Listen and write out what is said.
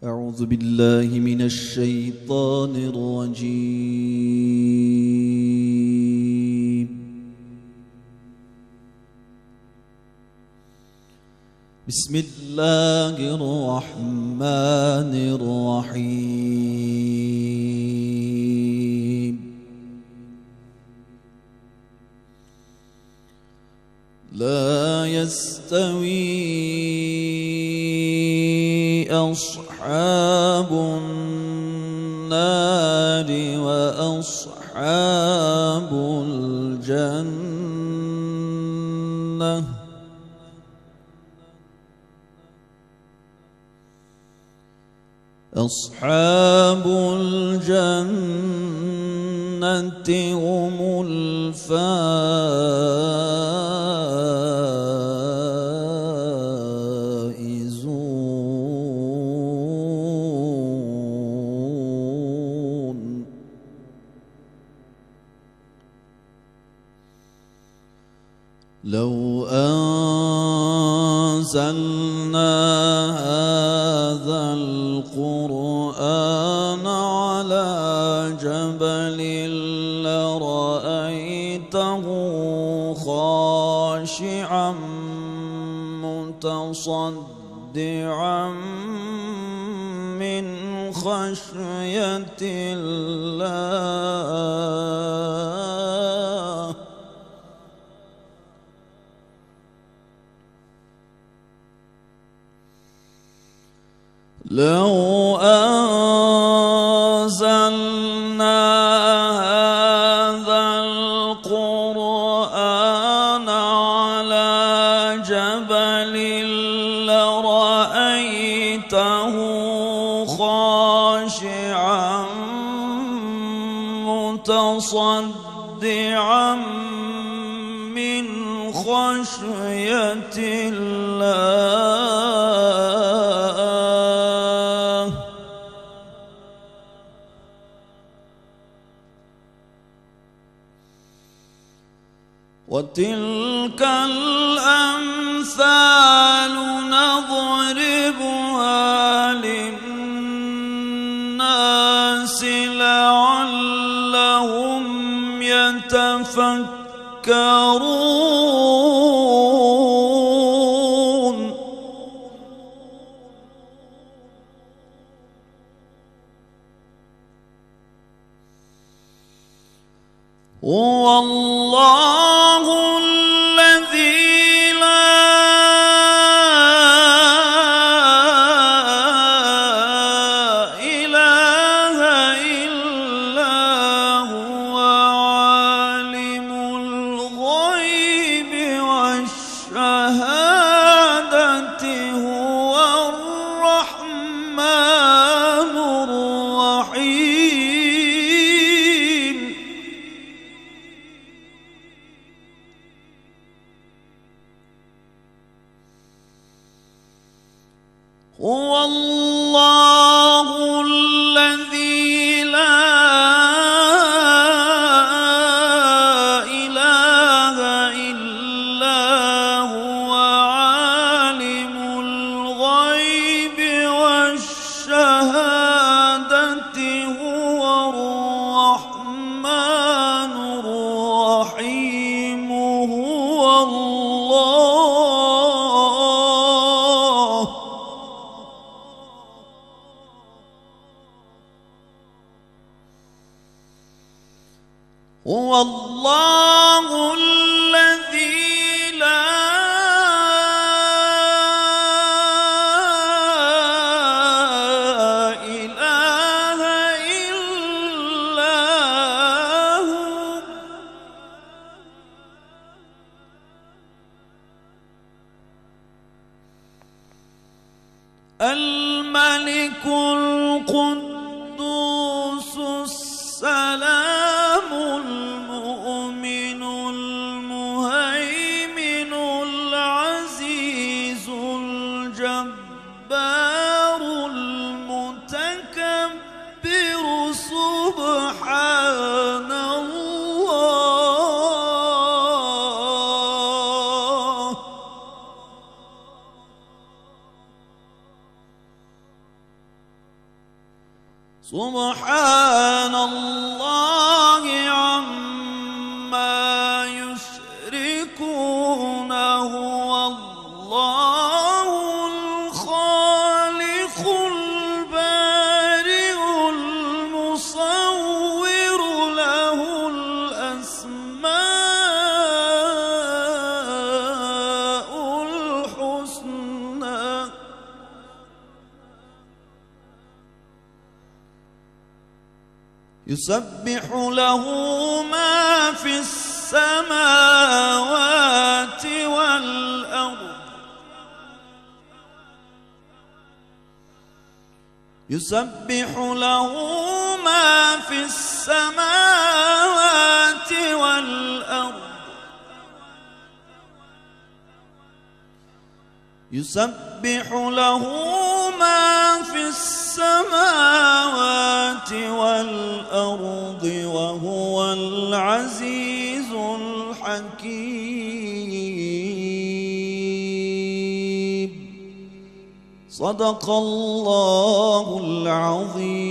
أعوذ بالله من الشيطان الرجيم. بسم الله الرحمن الرحيم. لا يستوي أصحاب النار وأصحاب الجنة أصحاب الجنة هم الفائزون. لو أنزلنا هذا القرآن على جبل لرأيته خاشعا متصدعا من خشية الله. لو أنزلنا هذا القرآن على جبل لرأيته خاشعا متصدعا من خشية الله. وتلك الأمثال نضربها للناس لعلهم يتفكرون. هو الله الذي لا إله إلا هو عالم الغيب والشهادة هو الرحمن الرحيم. هو الله الذي لا إله إلا هو عالم الغيب والشهادة هو الرحمن الرحيم. هو الله هو الله الذي لا إله إلا هو الملك القدوس السلام المؤمن المهيمن العزيز الجبار المتكبر سبحان الله. سبحان الله عما يشركون هو الله الخالق البارئ المصور له الأسماء الحسنى يسبح له ما في السماوات والأرض يسبح له ما في السماوات والأرض يسبح له ما في السماوات والأرض وهو العزيز الحكيم. صدق الله العظيم.